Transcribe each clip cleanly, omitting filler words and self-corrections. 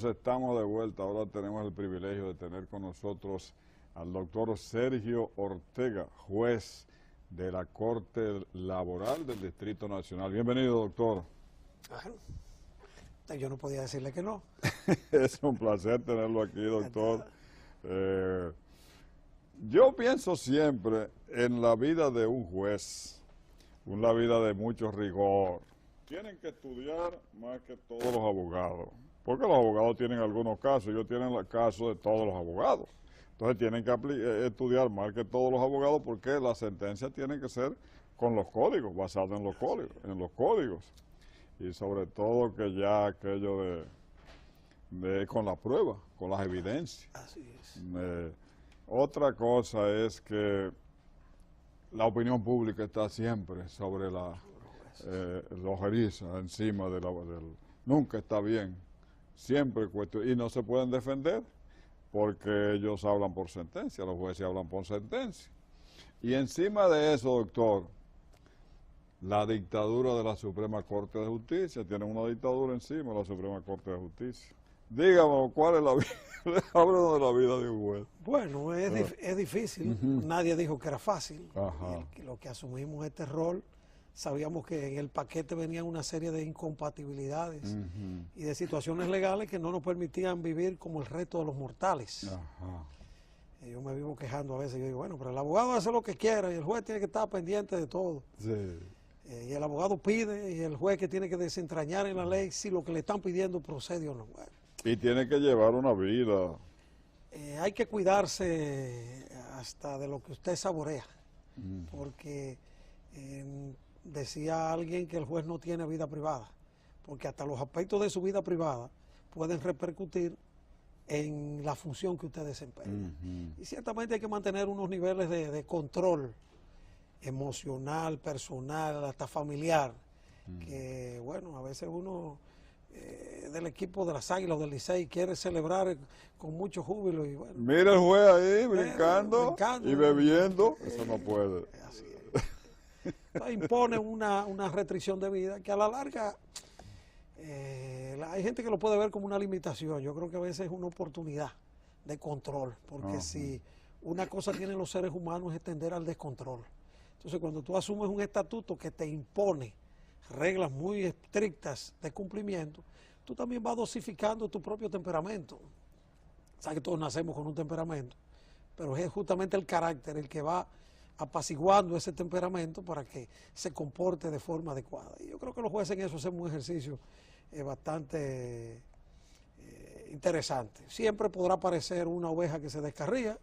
amigos, estamos de vuelta. Ahora tenemos el privilegio de tener con nosotros al doctor Sergio Ortega, juez de la Corte Laboral del Distrito Nacional. Bienvenido, doctor. Bueno, yo no podía decirle que no. Es un placer tenerlo aquí, doctor. Yo pienso siempre en la vida de un juez, una vida de mucho rigor. Tienen que estudiar más que todos los abogados, porque los abogados tienen algunos casos, ellos tienen el caso de todos los abogados. Entonces tienen que estudiar más que todos los abogados porque las sentencias tienen que ser con los códigos, basadas en los códigos. Y sobre todo que ya aquello de con la prueba, con las evidencias. Así es. Otra cosa es que la opinión pública está siempre sobre los erizos, encima del... Nunca está bien, siempre cuestión, y no se pueden defender porque ellos hablan por sentencia, los jueces hablan por sentencia. Y encima de eso, doctor, la dictadura de la Suprema Corte de Justicia, tienen una dictadura encima de la Suprema Corte de Justicia. Dígame, ¿cuál es la vida? Háblanos de la vida de un juez. Bueno, es difícil, nadie dijo que era fácil. Lo que asumimos este rol, sabíamos que en el paquete venían una serie de incompatibilidades y de situaciones legales que no nos permitían vivir como el resto de los mortales. Yo me vivo quejando a veces, yo digo, bueno, pero el abogado hace lo que quiera y el juez tiene que estar pendiente de todo. Sí. Y el abogado pide y el juez que tiene que desentrañar en la ley si lo que le están pidiendo procede o no. Bueno, y tiene que llevar una vida. Hay que cuidarse hasta de lo que usted saborea, porque decía alguien que el juez no tiene vida privada, porque hasta los aspectos de su vida privada pueden repercutir en la función que usted desempeña. Y ciertamente hay que mantener unos niveles de control emocional, personal, hasta familiar, que bueno, a veces uno del equipo de las Águilas o del Licey quiere celebrar con mucho júbilo y bueno. Mira el juez ahí brincando y bebiendo, eso no puede. Así es. Entonces, impone una restricción de vida que a la larga hay gente que lo puede ver como una limitación. Yo creo que a veces es una oportunidad de control, porque si una cosa tienen los seres humanos es tender al descontrol. Entonces cuando tú asumes un estatuto que te impone reglas muy estrictas de cumplimiento, tú también vas dosificando tu propio temperamento. Sabes que todos nacemos con un temperamento, pero es justamente el carácter el que va apaciguando ese temperamento para que se comporte de forma adecuada. Y yo creo que los jueces en eso hacen un ejercicio bastante interesante. Siempre podrá aparecer una oveja que se descarría,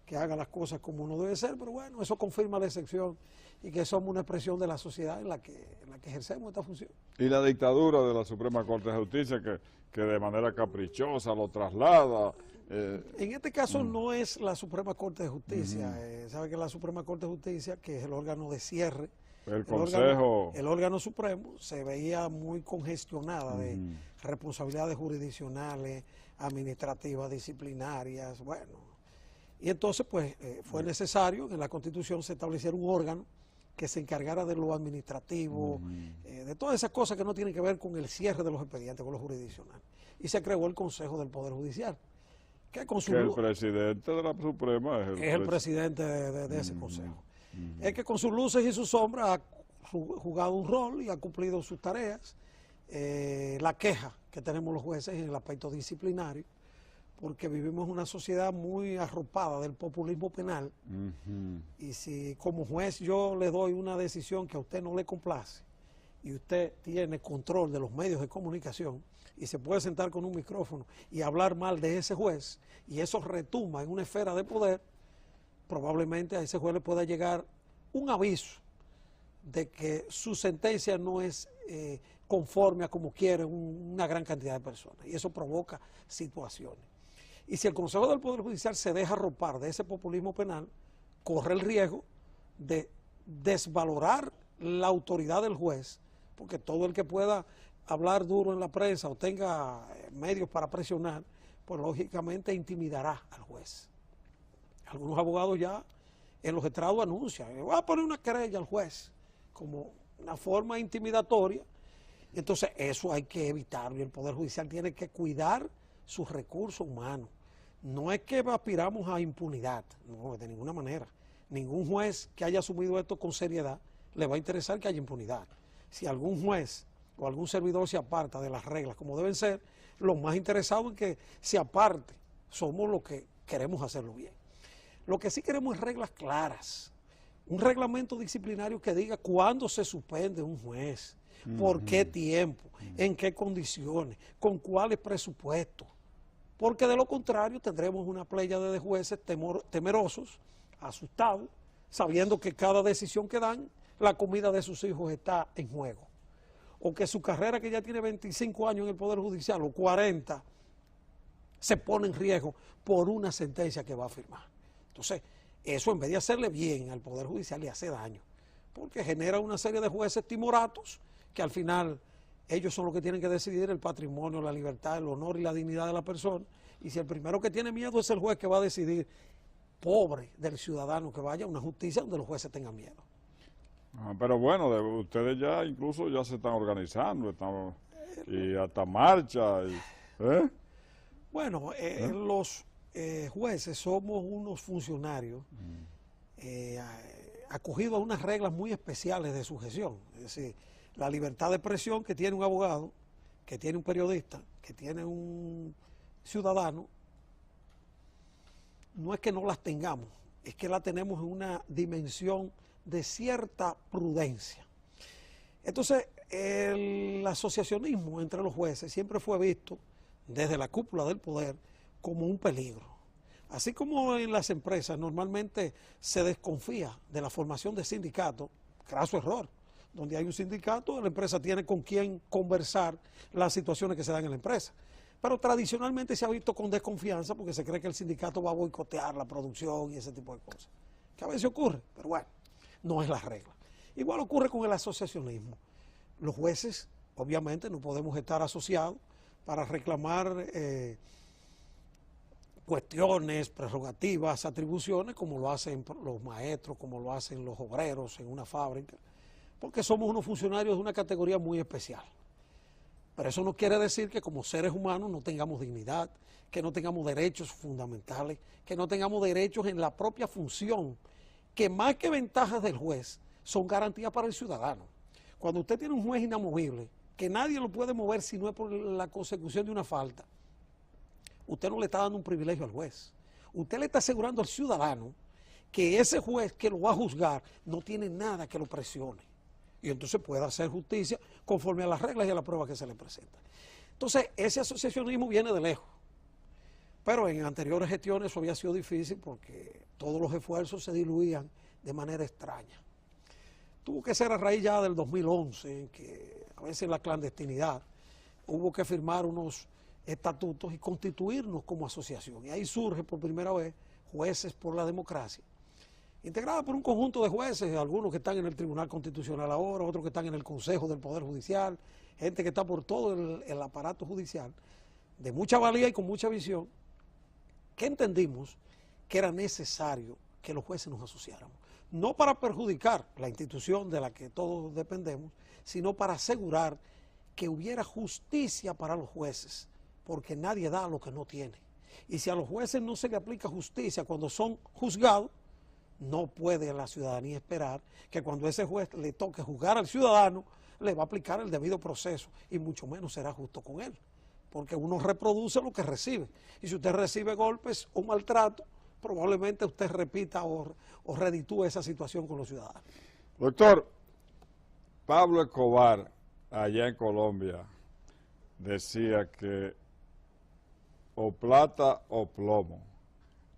que haga las cosas como uno debe ser, pero bueno, eso confirma la excepción y que somos una expresión de la sociedad en la que ejercemos esta función. Y la dictadura de la Suprema Corte de Justicia que de manera caprichosa lo traslada. En este caso no es la Suprema Corte de Justicia, sabe que la Suprema Corte de Justicia, que es el órgano de cierre, el órgano supremo, se veía muy congestionada de responsabilidades jurisdiccionales, administrativas, disciplinarias, bueno. Y entonces, pues, fue necesario que en la Constitución se estableciera un órgano que se encargara de lo administrativo, de todas esas cosas que no tienen que ver con el cierre de los expedientes, con lo jurisdiccional. Y se creó el Consejo del Poder Judicial. Que el presidente de la Suprema es el presidente de ese Consejo. Es que con sus luces y sus sombras ha jugado un rol y ha cumplido sus tareas. La queja que tenemos los jueces en el aspecto disciplinario, porque vivimos en una sociedad muy arropada del populismo penal, y si como juez yo le doy una decisión que a usted no le complace, y usted tiene control de los medios de comunicación, y se puede sentar con un micrófono y hablar mal de ese juez, y eso retumba en una esfera de poder, probablemente a ese juez le pueda llegar un aviso de que su sentencia no es conforme a como quieren una gran cantidad de personas, y eso provoca situaciones. Y si el Consejo del Poder Judicial se deja arropar de ese populismo penal, corre el riesgo de desvalorar la autoridad del juez, porque todo el que pueda hablar duro en la prensa o tenga medios para presionar, pues lógicamente intimidará al juez. Algunos abogados ya en los estrados anuncian, voy a poner una querella al juez, como una forma intimidatoria. Entonces eso hay que evitarlo y el Poder Judicial tiene que cuidar sus recursos humanos. No es que aspiramos a impunidad, no, de ninguna manera. Ningún juez que haya asumido esto con seriedad le va a interesar que haya impunidad. Si algún juez o algún servidor se aparta de las reglas como deben ser, los más interesados en que se aparte somos los que queremos hacerlo bien. Lo que sí queremos es reglas claras, un reglamento disciplinario que diga cuándo se suspende un juez, por qué tiempo, en qué condiciones, con cuáles presupuestos, porque de lo contrario tendremos una pléyade de jueces temerosos, asustados, sabiendo que cada decisión que dan, la comida de sus hijos está en juego, o que su carrera, que ya tiene 25 años en el Poder Judicial o 40, se pone en riesgo por una sentencia que va a firmar. Entonces, eso en vez de hacerle bien al Poder Judicial le hace daño, porque genera una serie de jueces timoratos que al final ellos son los que tienen que decidir el patrimonio, la libertad, el honor y la dignidad de la persona, y si el primero que tiene miedo es el juez que va a decidir, pobre del ciudadano que vaya a una justicia donde los jueces tengan miedo. Pero bueno, ustedes ya incluso ya se están organizando, y hasta marcha. ¿Eh? Bueno, los jueces somos unos funcionarios acogidos a unas reglas muy especiales de sujeción. Es decir, la libertad de expresión que tiene un abogado, que tiene un periodista, que tiene un ciudadano, no es que no las tengamos, es que la tenemos en una dimensión de cierta prudencia. Entonces, el asociacionismo entre los jueces siempre fue visto desde la cúpula del poder como un peligro. Así como en las empresas normalmente se desconfía de la formación de sindicatos, craso error. Donde hay un sindicato, la empresa tiene con quién conversar las situaciones que se dan en la empresa. Pero tradicionalmente se ha visto con desconfianza porque se cree que el sindicato va a boicotear la producción y ese tipo de cosas. Que a veces ocurre, pero bueno, no es la regla. Igual ocurre con el asociacionismo. Los jueces, obviamente, no podemos estar asociados para reclamar cuestiones, prerrogativas, atribuciones, como lo hacen los maestros, como lo hacen los obreros en una fábrica, porque somos unos funcionarios de una categoría muy especial. Pero eso no quiere decir que como seres humanos no tengamos dignidad, que no tengamos derechos fundamentales, que no tengamos derechos en la propia función, que más que ventajas del juez, son garantías para el ciudadano. Cuando usted tiene un juez inamovible, que nadie lo puede mover si no es por la consecución de una falta, usted no le está dando un privilegio al juez. Usted le está asegurando al ciudadano que ese juez que lo va a juzgar no tiene nada que lo presione. Y entonces puede hacer justicia conforme a las reglas y a las pruebas que se le presentan. Entonces, ese asociacionismo viene de lejos. Pero en anteriores gestiones eso había sido difícil porque todos los esfuerzos se diluían de manera extraña. Tuvo que ser a raíz ya del 2011, en que a veces en la clandestinidad hubo que firmar unos estatutos y constituirnos como asociación. Y ahí surge por primera vez Jueces por la Democracia, integrada por un conjunto de jueces, algunos que están en el Tribunal Constitucional ahora, otros que están en el Consejo del Poder Judicial, gente que está por todo el aparato judicial, de mucha valía y con mucha visión, que entendimos que era necesario que los jueces nos asociáramos. No para perjudicar la institución de la que todos dependemos, sino para asegurar que hubiera justicia para los jueces, porque nadie da lo que no tiene. Y si a los jueces no se le aplica justicia cuando son juzgados, no puede la ciudadanía esperar que cuando ese juez le toque juzgar al ciudadano, le va a aplicar el debido proceso y mucho menos será justo con él, porque uno reproduce lo que recibe. Y si usted recibe golpes o maltrato, probablemente usted repita o reditúe esa situación con los ciudadanos. Doctor, Pablo Escobar, allá en Colombia, decía que o plata o plomo.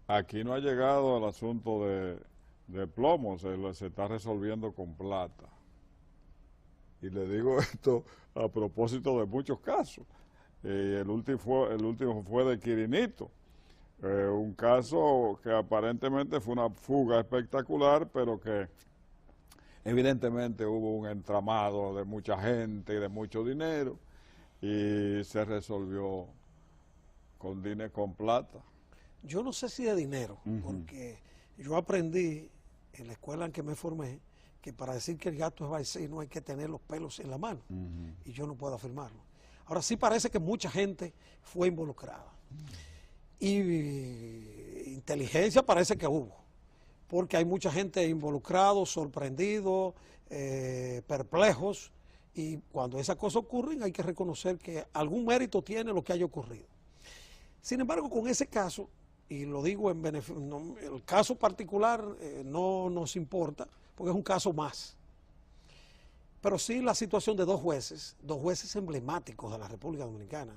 Aquí no ha llegado el asunto de plomo, se está resolviendo con plata. Y le digo esto a propósito de muchos casos. El último fue de Quirinito, un caso que aparentemente fue una fuga espectacular, pero que evidentemente hubo un entramado de mucha gente y de mucho dinero, y se resolvió con plata. Yo no sé si de dinero, porque yo aprendí en la escuela en que me formé que para decir que el gato es vecino hay que tener los pelos en la mano, y yo no puedo afirmarlo. Ahora sí parece que mucha gente fue involucrada. Y inteligencia parece que hubo, porque hay mucha gente involucrada, sorprendido, perplejos, y cuando esas cosas ocurren hay que reconocer que algún mérito tiene lo que haya ocurrido. Sin embargo, con ese caso, y lo digo en beneficio, el caso particular no nos importa, porque es un caso más. Pero sí la situación de dos jueces emblemáticos de la República Dominicana,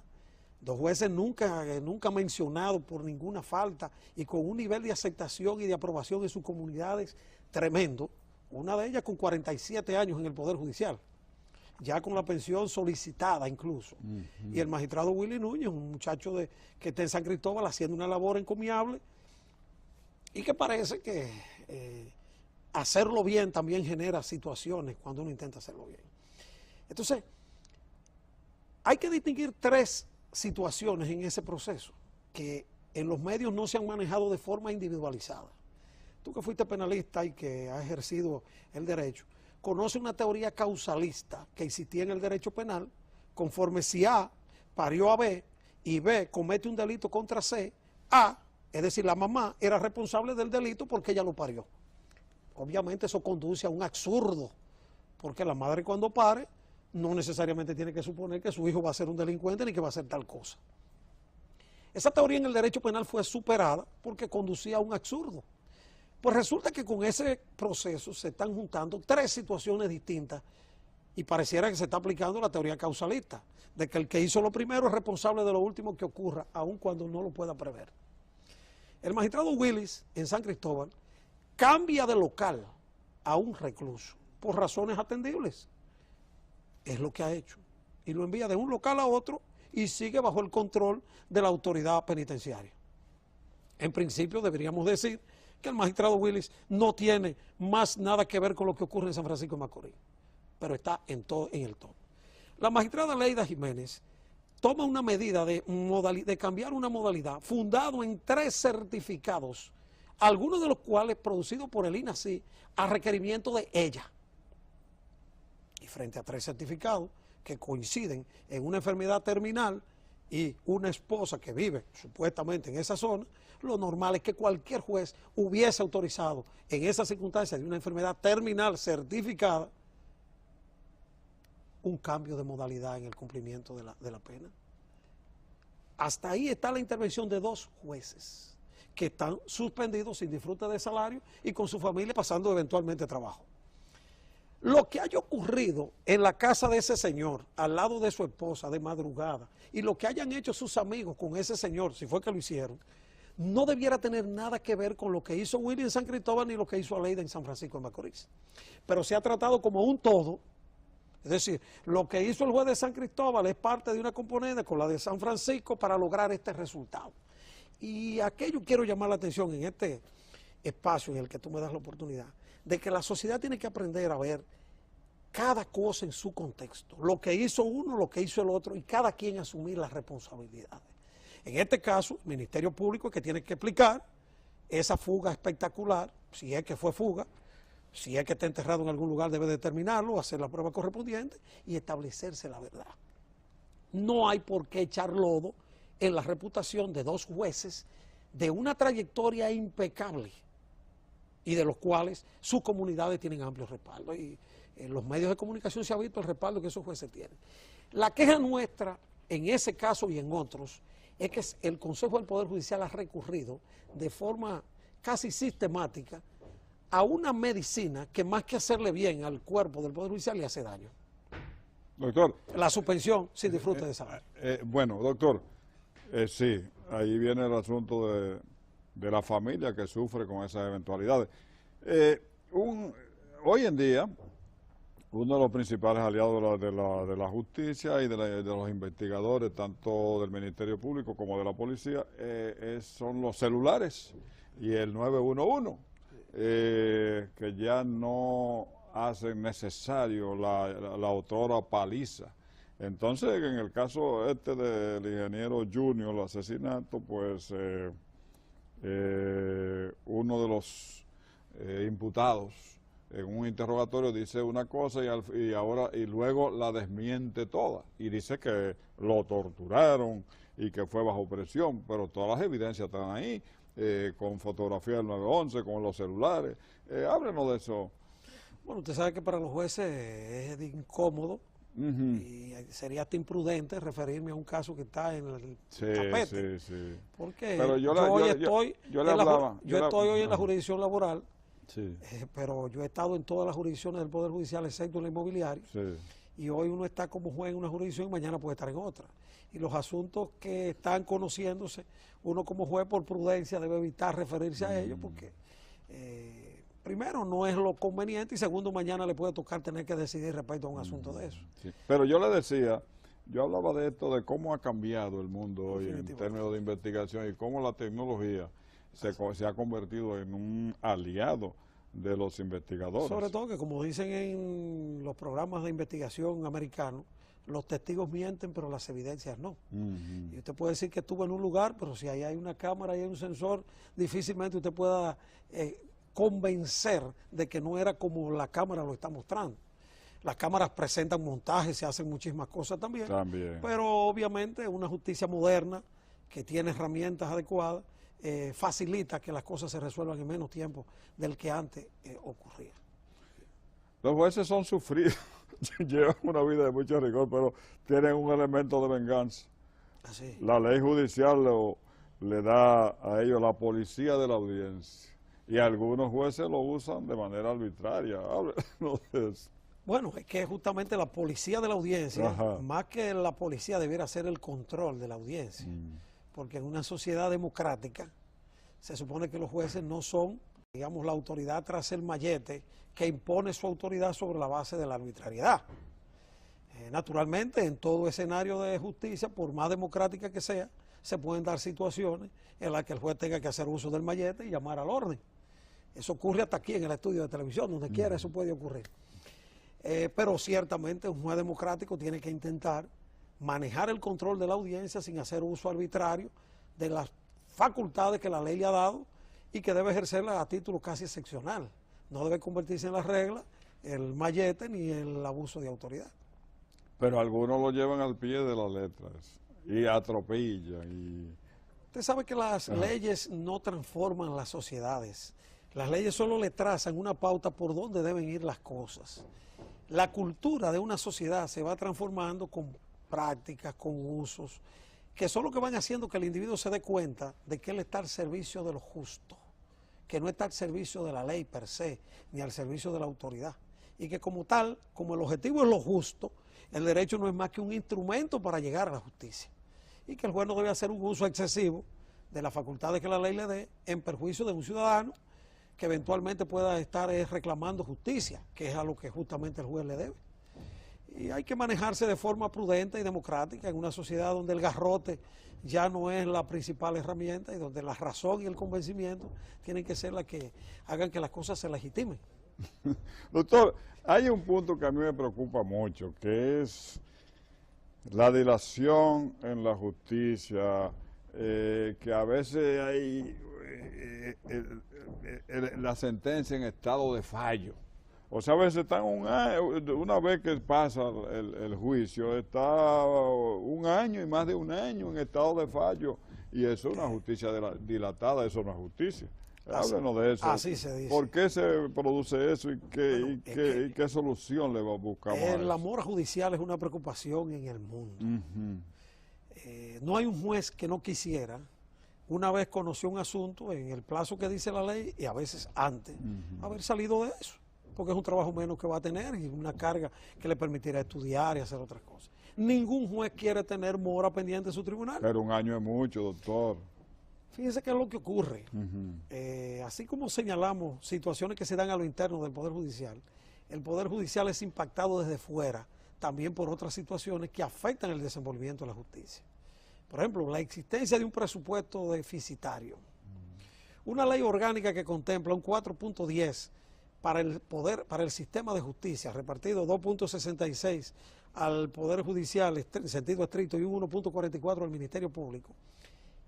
dos jueces nunca mencionados por ninguna falta y con un nivel de aceptación y de aprobación en sus comunidades tremendo, una de ellas con 47 años en el Poder Judicial, ya con la pensión solicitada incluso, y el magistrado Willy Núñez, un muchacho que está en San Cristóbal haciendo una labor encomiable y que parece que hacerlo bien también genera situaciones cuando uno intenta hacerlo bien. Entonces, hay que distinguir tres situaciones en ese proceso que en los medios no se han manejado de forma individualizada. Tú que fuiste penalista y que has ejercido el derecho, conoce una teoría causalista que existía en el derecho penal, conforme si A parió a B y B comete un delito contra C, A, es decir, la mamá, era responsable del delito porque ella lo parió. Obviamente eso conduce a un absurdo, porque la madre cuando pare no necesariamente tiene que suponer que su hijo va a ser un delincuente ni que va a hacer tal cosa. Esa teoría en el derecho penal fue superada porque conducía a un absurdo. Pues resulta que con ese proceso se están juntando tres situaciones distintas y pareciera que se está aplicando la teoría causalista, de que el que hizo lo primero es responsable de lo último que ocurra, aun cuando no lo pueda prever. El magistrado Willis en San Cristóbal cambia de local a un recluso por razones atendibles. Es lo que ha hecho. Y lo envía de un local a otro y sigue bajo el control de la autoridad penitenciaria. En principio deberíamos decir que el magistrado Willis no tiene más nada que ver con lo que ocurre en San Francisco de Macorís, pero está en el todo. La magistrada Leida Jiménez toma una medida de cambiar una modalidad fundado en 3 certificados, algunos de los cuales producidos por el INACI a requerimiento de ella. Y frente a 3 certificados que coinciden en una enfermedad terminal y una esposa que vive supuestamente en esa zona, lo normal es que cualquier juez hubiese autorizado en esas circunstancias de una enfermedad terminal certificada un cambio de modalidad en el cumplimiento de la pena. Hasta ahí está la intervención de 2 jueces que están suspendidos sin disfrute de salario y con su familia pasando eventualmente trabajo. Lo que haya ocurrido en la casa de ese señor, al lado de su esposa, de madrugada, y lo que hayan hecho sus amigos con ese señor, si fue que lo hicieron, no debiera tener nada que ver con lo que hizo Willy en San Cristóbal ni lo que hizo Aleida en San Francisco de Macorís. Pero se ha tratado como un todo, es decir, lo que hizo el juez de San Cristóbal es parte de una componente con la de San Francisco para lograr este resultado. Y aquello quiero llamar la atención en este espacio en el que tú me das la oportunidad, de que la sociedad tiene que aprender a ver cada cosa en su contexto, lo que hizo uno, lo que hizo el otro, y cada quien asumir las responsabilidades. En este caso, el Ministerio Público es que tiene que explicar esa fuga espectacular, si es que fue fuga, si es que está enterrado en algún lugar debe determinarlo, hacer la prueba correspondiente y establecerse la verdad. No hay por qué echar lodo en la reputación de 2 jueces de una trayectoria impecable y de los cuales sus comunidades tienen amplio respaldo. Y en los medios de comunicación se ha visto el respaldo que esos jueces tienen. La queja nuestra en ese caso y en otros es que el Consejo del Poder Judicial ha recurrido de forma casi sistemática a una medicina que más que hacerle bien al cuerpo del Poder Judicial le hace daño. Doctor. La suspensión sin disfrute de salario. Bueno, doctor, sí, ahí viene el asunto de la familia que sufre con esas eventualidades. Hoy en día, uno de los principales aliados de la justicia y de los investigadores, tanto del Ministerio Público como de la policía, son los celulares y el 911, que ya no hacen necesario la otrora paliza. Entonces, en el caso del ingeniero Junior, el asesinato, pues uno de los imputados en un interrogatorio dice una cosa y luego la desmiente toda y dice que lo torturaron y que fue bajo presión, pero todas las evidencias están ahí, con fotografía del 911, con los celulares. Háblenos de eso. Bueno, usted sabe que para los jueces es incómodo y sería hasta imprudente referirme a un caso que está en el tapete. Porque pero yo estoy hoy en la jurisdicción laboral, sí. Pero yo he estado en todas las jurisdicciones del Poder Judicial, excepto en la inmobiliaria. Sí. Y hoy uno está como juez en una jurisdicción y mañana puede estar en otra. Y los asuntos que están conociéndose, uno como juez por prudencia debe evitar referirse a ellos porque primero no es lo conveniente y segundo mañana le puede tocar tener que decidir respecto a un asunto de eso. Sí. Pero yo le decía, yo hablaba de esto, de cómo ha cambiado el mundo hoy en términos de investigación y cómo la tecnología se ha convertido en un aliado de los investigadores. Sobre todo que, como dicen en los programas de investigación americanos, los testigos mienten, pero las evidencias no. Y usted puede decir que estuvo en un lugar, pero si ahí hay una cámara y hay un sensor, difícilmente usted pueda convencer de que no era como la cámara lo está mostrando. Las cámaras presentan montajes, se hacen muchísimas cosas también. Pero obviamente una justicia moderna que tiene herramientas adecuadas facilita que las cosas se resuelvan en menos tiempo del que antes ocurría. Los jueces son sufridos, llevan una vida de mucho rigor, pero tienen un elemento de venganza. Así. La ley judicial le da a ellos la policía de la audiencia y algunos jueces lo usan de manera arbitraria. Háblenos de eso. Bueno, es que justamente la policía de la audiencia, más que la policía, debiera ser el control de la audiencia. Porque en una sociedad democrática se supone que los jueces no son, digamos, la autoridad tras el mallete que impone su autoridad sobre la base de la arbitrariedad. Naturalmente, en todo escenario de justicia, por más democrática que sea, se pueden dar situaciones en las que el juez tenga que hacer uso del mallete y llamar al orden. Eso ocurre hasta aquí en el estudio de televisión, donde quiera eso puede ocurrir. Pero ciertamente un juez democrático tiene que intentar manejar el control de la audiencia sin hacer uso arbitrario de las facultades que la ley le ha dado y que debe ejercerla a título casi excepcional. No debe convertirse en la regla el mallete ni el abuso de autoridad. Pero algunos lo llevan al pie de las letras y atropellan. Usted sabe que las leyes no transforman las sociedades. Las leyes solo le trazan una pauta por dónde deben ir las cosas. La cultura de una sociedad se va transformando con prácticas, con usos, que son lo que van haciendo que el individuo se dé cuenta de que él está al servicio de lo justo, que no está al servicio de la ley per se, ni al servicio de la autoridad. Y que como tal, como el objetivo es lo justo, el derecho no es más que un instrumento para llegar a la justicia. Y que el juez no debe hacer un uso excesivo de las facultades que la ley le dé en perjuicio de un ciudadano que eventualmente pueda estar reclamando justicia, que es a lo que justamente el juez le debe. Y hay que manejarse de forma prudente y democrática en una sociedad donde el garrote ya no es la principal herramienta y donde la razón y el convencimiento tienen que ser las que hagan que las cosas se legitimen. Doctor, hay un punto que a mí me preocupa mucho, que es la dilación en la justicia, que a veces hay la sentencia en estado de fallo. O sea, a veces están una vez que pasa el juicio, está un año y más de un año en estado de fallo, y eso es una justicia dilatada, eso no es justicia. Háblenos de eso. Así se dice. ¿Por qué se produce eso y qué solución le buscamos a eso? El amor judicial es una preocupación en el mundo. No hay un juez que no quisiera, una vez conoció un asunto en el plazo que dice la ley y a veces antes, haber salido de eso, porque es un trabajo menos que va a tener y una carga que le permitirá estudiar y hacer otras cosas. Ningún juez quiere tener mora pendiente en su tribunal. Pero un año es mucho, doctor. Fíjese qué es lo que ocurre. Así como señalamos situaciones que se dan a lo interno del Poder Judicial, el Poder Judicial es impactado desde fuera también por otras situaciones que afectan el desenvolvimiento de la justicia. Por ejemplo, la existencia de un presupuesto deficitario. Una ley orgánica que contempla un 4.10 para el sistema de justicia, repartido 2.66 al Poder Judicial en sentido estricto y un 1.44 al Ministerio Público,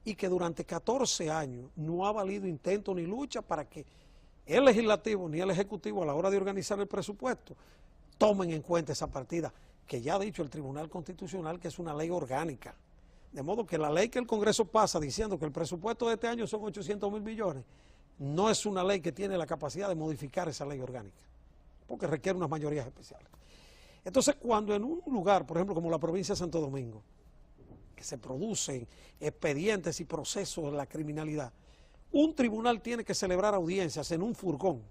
y que durante 14 años no ha valido intento ni lucha para que el legislativo ni el ejecutivo a la hora de organizar el presupuesto tomen en cuenta esa partida, que ya ha dicho el Tribunal Constitucional que es una ley orgánica. De modo que la ley que el Congreso pasa diciendo que el presupuesto de este año son 800.000 millones, no es una ley que tiene la capacidad de modificar esa ley orgánica, porque requiere unas mayorías especiales. Entonces, cuando en un lugar, por ejemplo, como la provincia de Santo Domingo, que se producen expedientes y procesos de la criminalidad, un tribunal tiene que celebrar audiencias en un furgón,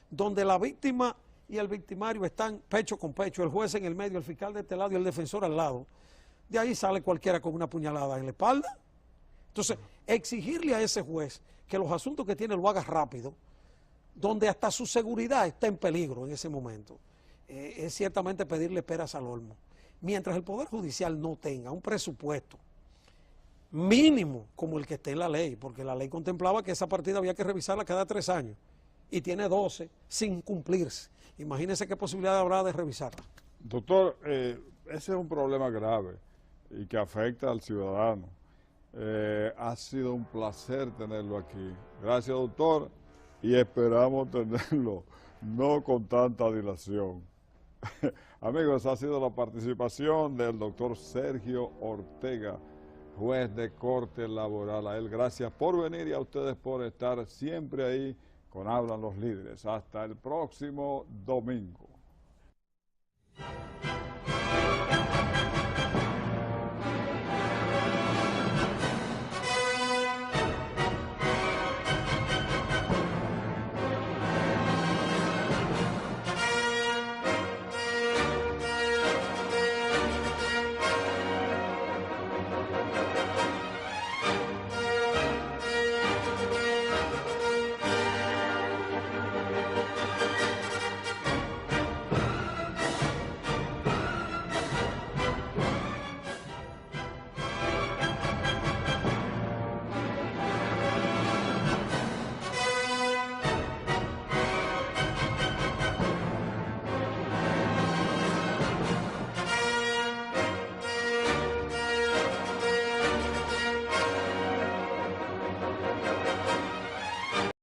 donde la víctima y el victimario están pecho con pecho, el juez en el medio, el fiscal de este lado y el defensor al lado. De ahí sale cualquiera con una puñalada en la espalda. Entonces, exigirle a ese juez que los asuntos que tiene lo haga rápido, donde hasta su seguridad está en peligro en ese momento, es ciertamente pedirle peras al olmo. Mientras el Poder Judicial no tenga un presupuesto mínimo como el que esté en la ley, porque la ley contemplaba que esa partida había que revisarla cada 3 años, y tiene 12 sin cumplirse. Imagínense qué posibilidad habrá de revisarla. Doctor, ese es un problema grave y que afecta al ciudadano. Ha sido un placer tenerlo aquí. Gracias, doctor, y esperamos tenerlo no con tanta dilación. Amigos, ha sido la participación del doctor Sergio Ortega, juez de Corte Laboral. A él gracias por venir y a ustedes por estar siempre ahí con Hablan los Líderes. Hasta el próximo domingo.